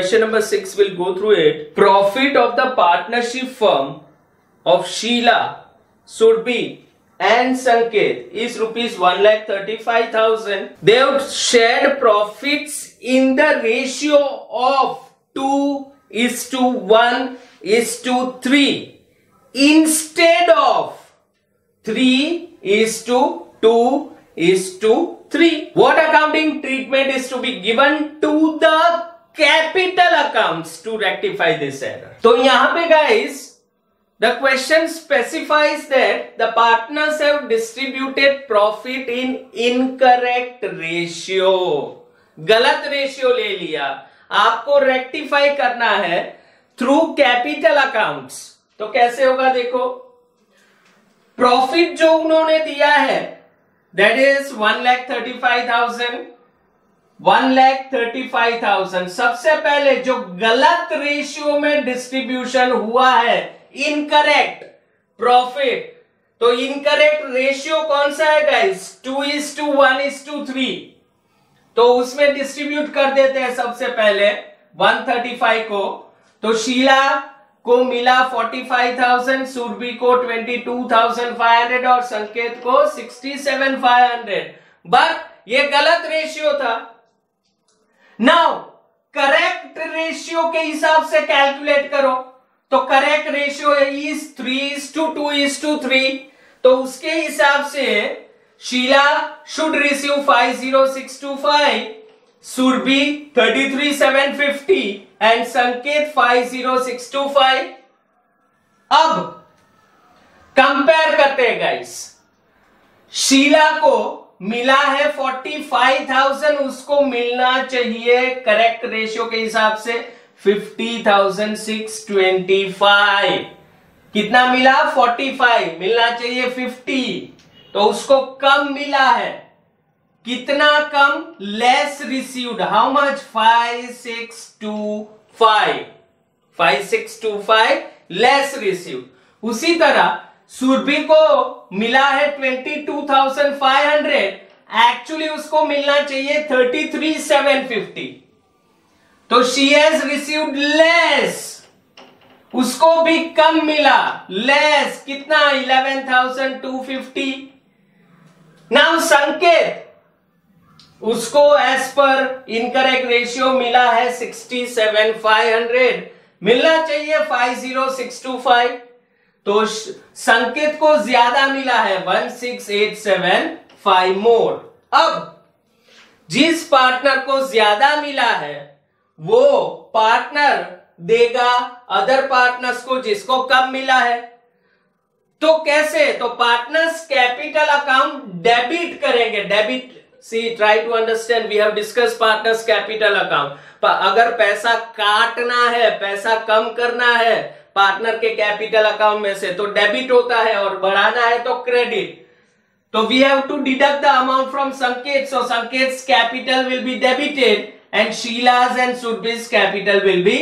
question number 6 will go through it. Profit of the partnership firm of Sheila, Surbhi and Sanket is rupees 1,35,000. They have shared profits in the ratio of 2:1:3 instead of 3:2:3. What accounting treatment is to be given to the capital accounts to rectify this error? तो यहां पे guys, the question specifies that the partners have distributed profit in incorrect ratio. गलत ratio ले लिया, आपको rectify करना है through capital accounts. तो कैसे होगा देखो, प्रॉफिट जो उन्होंने दिया है दैट इज 1,35,000. सबसे पहले जो गलत रेशियो में डिस्ट्रीब्यूशन हुआ है, इनकरेक्ट प्रॉफिट, तो इनकरेक्ट रेशियो कौन सा है गाइस? 2:1:3. तो उसमें डिस्ट्रीब्यूट कर देते हैं सबसे पहले 135 को. तो शीला को मिला 45,000, सुरभि को 22,500 और संकेत को 67,500. बट ये गलत रेशियो था. नाउ करेक्ट रेशियो के हिसाब से कैलकुलेट करो. तो करेक्ट रेशियो इज 3:2:3. तो उसके हिसाब से Sheela should receive 50,625, Surabhi 33,750 and Sanket 50,625. अब कंपेयर करते हैं गाइस. शीला को मिला है 45,000, उसको मिलना चाहिए करेक्ट रेशियो के हिसाब से 50,625. कितना मिला? 45. मिलना चाहिए 50. तो उसको कम मिला है. कितना कम? Less received. How much? 5,625 less received. उसी तरह सुरभि को मिला है 22,500, एक्चुअली उसको मिलना चाहिए 33,750. तो शी हैज रिसीव्ड लेस, उसको भी कम मिला. लेस कितना? 11,250. नाउ संकेत, उसको एज पर इनकरेक्ट रेशियो मिला है 67,500, मिलना चाहिए 50,625. तो संकेत को ज्यादा मिला है 16,875 मोर. अब जिस पार्टनर को ज्यादा मिला है वो पार्टनर देगा अदर पार्टनर्स को जिसको कम मिला है. तो कैसे? तो पार्टनर्स कैपिटल अकाउंट डेबिट करेंगे. Debit, see try to understand, we have discuss partners capital account. अगर पैसा काटना है, पैसा कम करना है पार्टनर के कैपिटल अकाउंट में से, तो डेबिट होता है, और बढ़ाना है तो क्रेडिट. तो we have to deduct the amount from Sanket. So Sanket capital will be debited and Sheila's and Surbhi's capital will be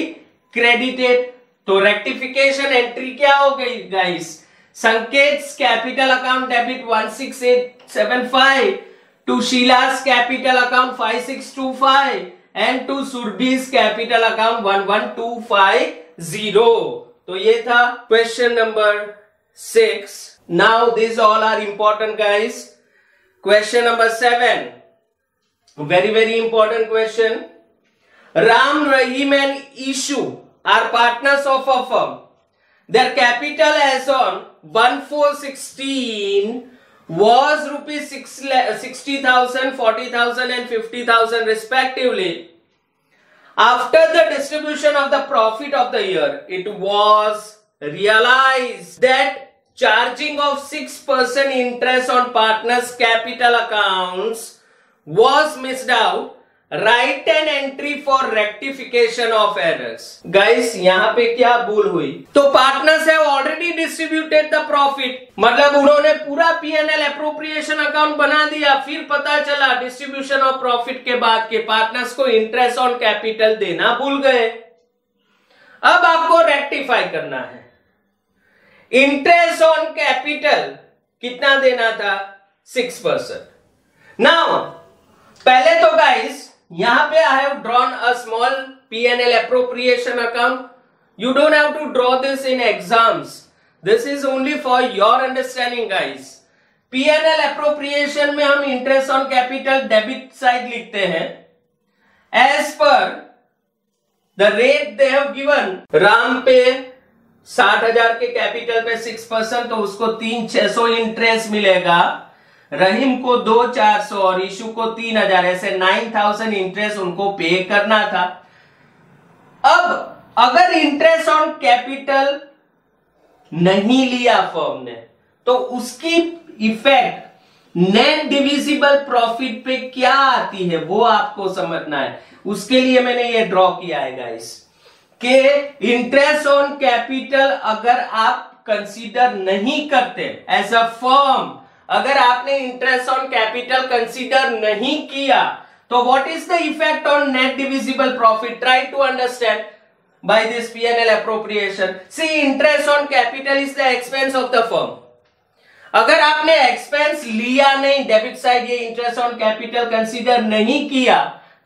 credited. तो रेक्टिफिकेशन एंट्री क्या हो गई guys? Sanket's capital account debit 16,875, to Sheila's capital account 5,625 and to Surbhi's capital account 11,250. तो ये था question number 6. Now this all are important guys. Question number 7, very very important question. Ram, Rahim and Ishu are partners of a firm. Their capital as on 1/4/16 was rupees 60,000, 40,000 and 50,000 respectively. After the distribution of the profit of the year, it was realized that charging of 6% interest on partners capital accounts was missed out. Write an entry for rectification of errors. Guys, यहाँ पे क्या भूल हुई? तो partners have already distributed the profit, मतलब उन्होंने पूरा P&L appropriation account बना दिया. फिर पता चला डिस्ट्रीब्यूशन ऑफ प्रॉफिट के बाद के पार्टनर्स को इंटरेस्ट ऑन कैपिटल देना भूल गए. अब आपको रेक्टिफाई करना है. इंटरेस्ट ऑन कैपिटल कितना देना था? 6%. नाउ पहले तो गाइस यहां पे I have drawn a small P&L appropriation account. You don't have to draw this in exams. This is only for your understanding, guys. P&L appropriation में हम interest on capital debit side लिखते हैं. As per the rate they have given, Ram पे 60,000 के capital पे 6%, तो उसको 3,600 interest मिलेगा. रहीम को 2,400 और इशू को 3,000, ऐसे 9,000 इंटरेस्ट उनको पे करना था. अब अगर इंटरेस्ट ऑन कैपिटल नहीं लिया फर्म ने, तो उसकी इफेक्ट नेट डिविजिबल प्रॉफिट पे क्या आती है वो आपको समझना है. उसके लिए मैंने ये ड्रॉ किया है गाइस कि इंटरेस्ट ऑन कैपिटल अगर आप कंसीडर नहीं करते एज अ फर्म, अगर आपने इंटरेस्ट ऑन कैपिटल कंसीडर नहीं किया, तो what is the effect on net divisible profit? Try to understand by this P&L appropriation. See, interest on capital is the expense of the firm. अगर आपने expense लिया नहीं, debit side ये interest on capital consider नहीं किया,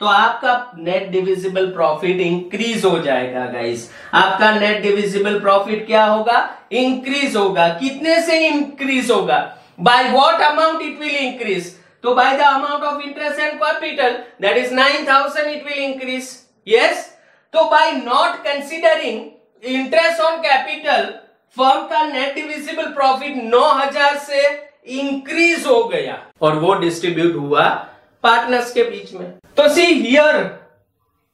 तो आपका net divisible profit increase हो जाएगा गाइस. आपका नेट डिविजिबल प्रॉफिट क्या होगा? इंक्रीज होगा. कितने से इंक्रीज होगा? By what amount it will increase? तो by the amount of interest and capital, that is 9,000 it will increase. Yes, तो by not considering interest on capital, firm का net divisible profit 9,000 से increase हो गया और वो distribute हुआ partners के बीच में. तो see here,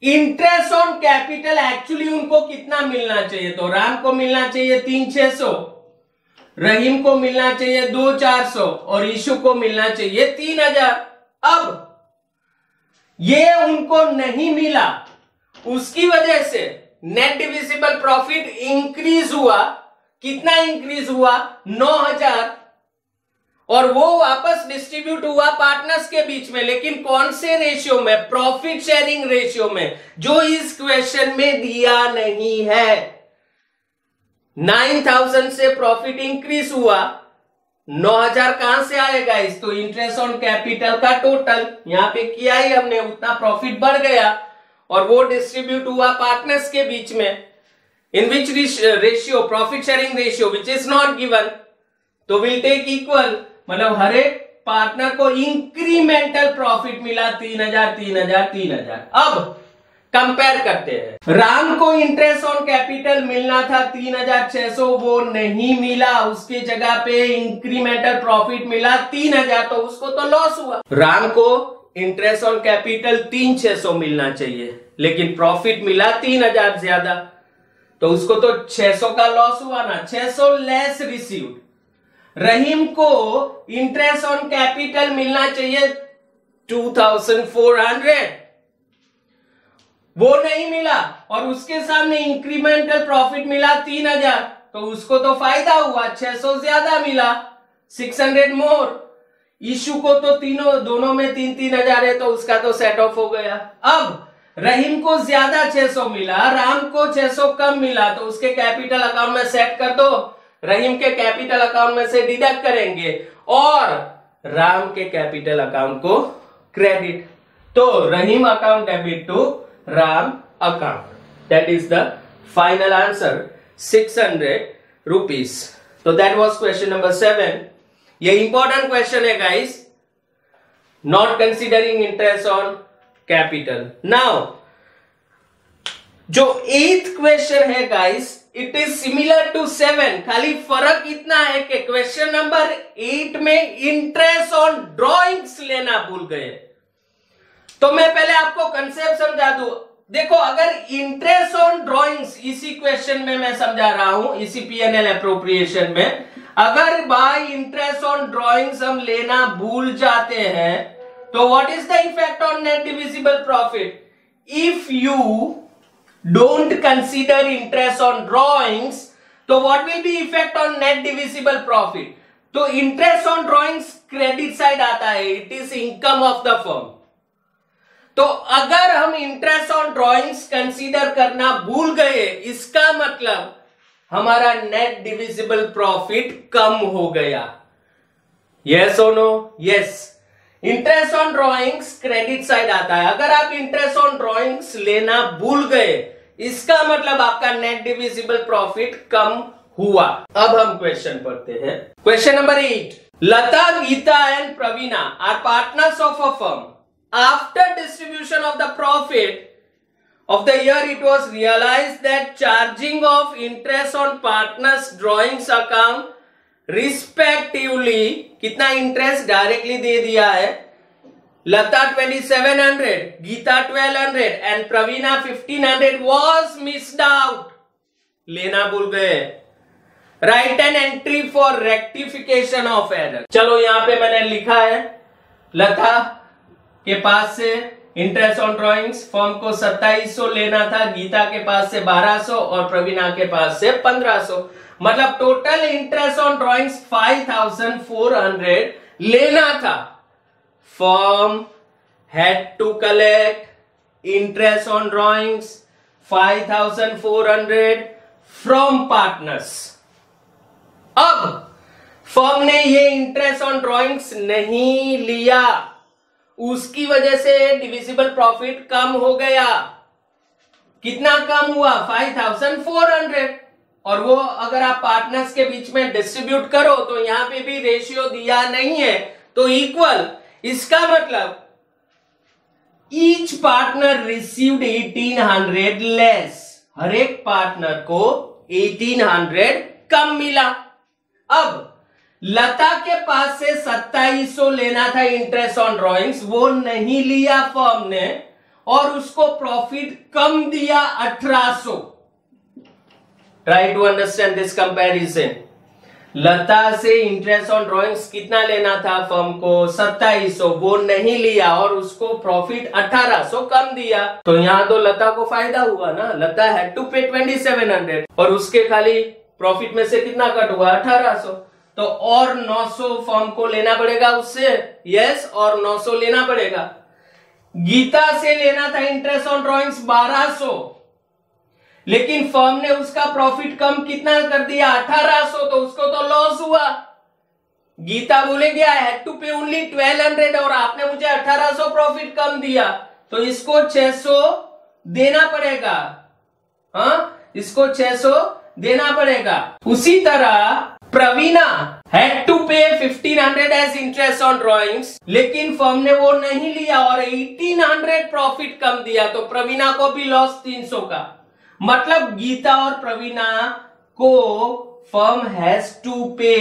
interest on capital actually उनको कितना मिलना चाहिए? तो राम को मिलना चाहिए 3,600, रहीम को मिलना चाहिए 2,400 और इशू को मिलना चाहिए 3,000. अब ये उनको नहीं मिला, उसकी वजह से नेट डिविजिबल प्रॉफिट इंक्रीज हुआ. कितना इंक्रीज हुआ? 9,000, और वो वापस डिस्ट्रीब्यूट हुआ पार्टनर्स के बीच में. लेकिन कौन से रेशियो में? प्रॉफिट शेयरिंग रेशियो में, जो इस क्वेश्चन में दिया नहीं है. 9,000 से प्रॉफिट इंक्रीज हुआ, 9,000 कहां से आएगा? इस तो इंटरेस्ट ऑन कैपिटल का टोटल यहां पे किया ही हमने, उतना प्रॉफिट बढ़ गया और वो डिस्ट्रीब्यूट हुआ पार्टनर्स के बीच में. In which ratio? Profit sharing ratio which is not given. तो विल टेक इक्वल, मतलब हर एक पार्टनर को इंक्रीमेंटल प्रॉफिट मिला 3,000 3,000 3,000. अब कंपेयर करते हैं. राम को इंटरेस्ट ऑन कैपिटल मिलना था 3,600, वो नहीं मिला. उसकी जगह पे इंक्रीमेंटल प्रॉफिट मिला 3,000, तो उसको तो लॉस हुआ. राम को इंटरेस्ट ऑन कैपिटल 3,600 मिलना चाहिए, लेकिन प्रॉफिट मिला 3,000 ज्यादा, तो उसको तो 600 का लॉस हुआ ना. 600 लेस रिसीव्ड. रहीम को इंटरेस्ट ऑन कैपिटल मिलना चाहिए 2,400, वो नहीं मिला, और उसके सामने इंक्रीमेंटल प्रॉफिट मिला 3,000, तो उसको तो फायदा हुआ. 600 ज्यादा मिला, 600 मोर. इशू को तो दोनों में 3,000 है, तो उसका तो सेट ऑफ हो गया. अब रहीम को ज्यादा 600 मिला, राम को 600 कम मिला, तो उसके कैपिटल अकाउंट में सेट कर दो. रहीम के कैपिटल अकाउंट में से डिडक्ट करेंगे और राम के कैपिटल अकाउंट को क्रेडिट. तो Rahim account debit to Ram account. That is the final answer, 600 rupees. तो दैट वॉज क्वेश्चन नंबर 7. ये इंपॉर्टेंट क्वेश्चन है guys, not considering interest on capital. Now जो 8th क्वेश्चन है guys, it is similar to 7. खाली फर्क इतना है कि क्वेश्चन नंबर 8 में इंटरेस्ट ऑन ड्रॉइंग्स लेना भूल गए. तो मैं पहले आपको कंसेप्ट समझा दूं. देखो, अगर इंटरेस्ट ऑन ड्रॉइंग्स इसी क्वेश्चन में मैं समझा रहा हूं, इसी P&L एप्रोप्रिएशन में, अगर बाय इंटरेस्ट ऑन ड्रॉइंग्स हम लेना भूल जाते हैं, तो what is the effect on net divisible profit? If you don't consider interest on drawings, तो what will be effect on net divisible profit? तो interest on drawings credit side आता है, it is income of the firm. तो अगर हम interest on drawings consider करना भूल गए, इसका मतलब हमारा नेट डिविजिबल प्रॉफिट कम हो गया. यस और no? Yes. Interest on drawings credit side आता है। अगर आप इंटरेस्ट ऑन ड्रॉइंग्स लेना भूल गए, इसका मतलब आपका नेट डिविजिबल प्रॉफिट कम हुआ। अब हम क्वेश्चन पढ़ते हैं। Question number 8, Lata, Geeta and Praveena are partners of a firm. After distribution of the profit of the year, it was realized that charging of interest on partners drawings account respectively, कितना interest directly दे दिया है, Lata 2700, Geeta 1200 and Praveena 1500 was missed out, लेना भूल गए। Write an entry for rectification of error. चलो यहां पे मैंने लिखा है, लता के पास से इंटरेस्ट ऑन ड्रॉइंग्स फर्म को 2700 लेना था, गीता के पास से 1200 और प्रवीणा के पास से 1500, मतलब टोटल इंटरेस्ट ऑन ड्रॉइंग्स 5400 लेना था। Firm had to collect interest on drawings 5400 from partners. अब फर्म ने ये इंटरेस्ट ऑन ड्रॉइंग्स नहीं लिया, उसकी वजह से डिविजिबल प्रॉफिट कम हो गया। कितना कम हुआ? 5400। और वो अगर आप पार्टनर्स के बीच में डिस्ट्रीब्यूट करो तो यहां पे भी रेशियो दिया नहीं है, तो इक्वल। इसका मतलब ईच पार्टनर रिसीव्ड 1800 लेस, हर एक पार्टनर को 1800 कम मिला। अब लता के पास से 2700 लेना था इंटरेस्ट ऑन ड्रॉइंग्स, वो नहीं लिया फर्म ने और उसको प्रॉफिट कम दिया 1800। Try to understand this comparison. Lata से इंटरेस्ट ऑन ड्रॉइंग्स कितना लेना था फर्म को? 2700, वो नहीं लिया और उसको प्रॉफिट 1800 कम दिया। तो यहां तो लता को फायदा हुआ ना, लता हैड टू पे 2700 और उसके खाली प्रॉफिट में से कितना कट हुआ? 1800। तो और 900 फर्म को लेना पड़ेगा उससे, यस, और 900 लेना पड़ेगा। गीता से लेना था इंटरेस्ट ऑन ड्रॉइंग्स 1200, लेकिन फर्म ने उसका प्रॉफिट कम कितना कर दिया? 1800, तो उसको तो लॉस हुआ। गीता बोलेगी आई हैड टू पे ओनली 1200 और आपने मुझे 1800 प्रॉफिट कम दिया, तो इसको 600 देना पड़ेगा। हाँ, इसको 600 देना पड़ेगा। उसी तरह प्रवीणा हैड टू पे 1500 एज इंटरेस्ट ऑन ड्रॉइंग्स, लेकिन फर्म ने वो नहीं लिया और 1800 प्रॉफिट कम दिया, तो प्रवीणा को भी लॉस 300 का। मतलब गीता और प्रवीणा को firm has to pay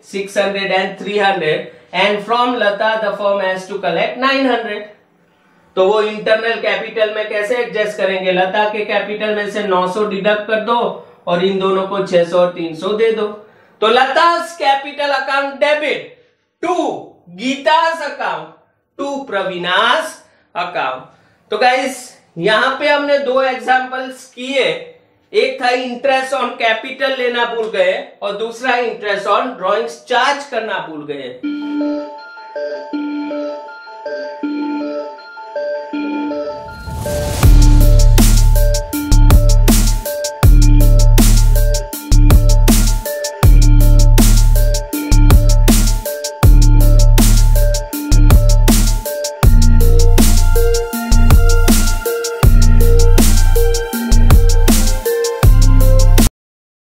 600 and 300 and from Lata the firm has to collect 900। तो वो इंटरनल कैपिटल में कैसे एडजस्ट करेंगे? लता के कैपिटल में से 900 डिडक्ट कर दो और इन दोनों को 600 और 300 दे दो। तो Lata's capital account debit to Geeta's account to Praveena's account. तो गाइस यहां पे हमने 2 एग्जांपल्स किए, एक था इंटरेस्ट ऑन कैपिटल लेना भूल गए और दूसरा इंटरेस्ट ऑन ड्रॉइंग्स चार्ज करना भूल गए।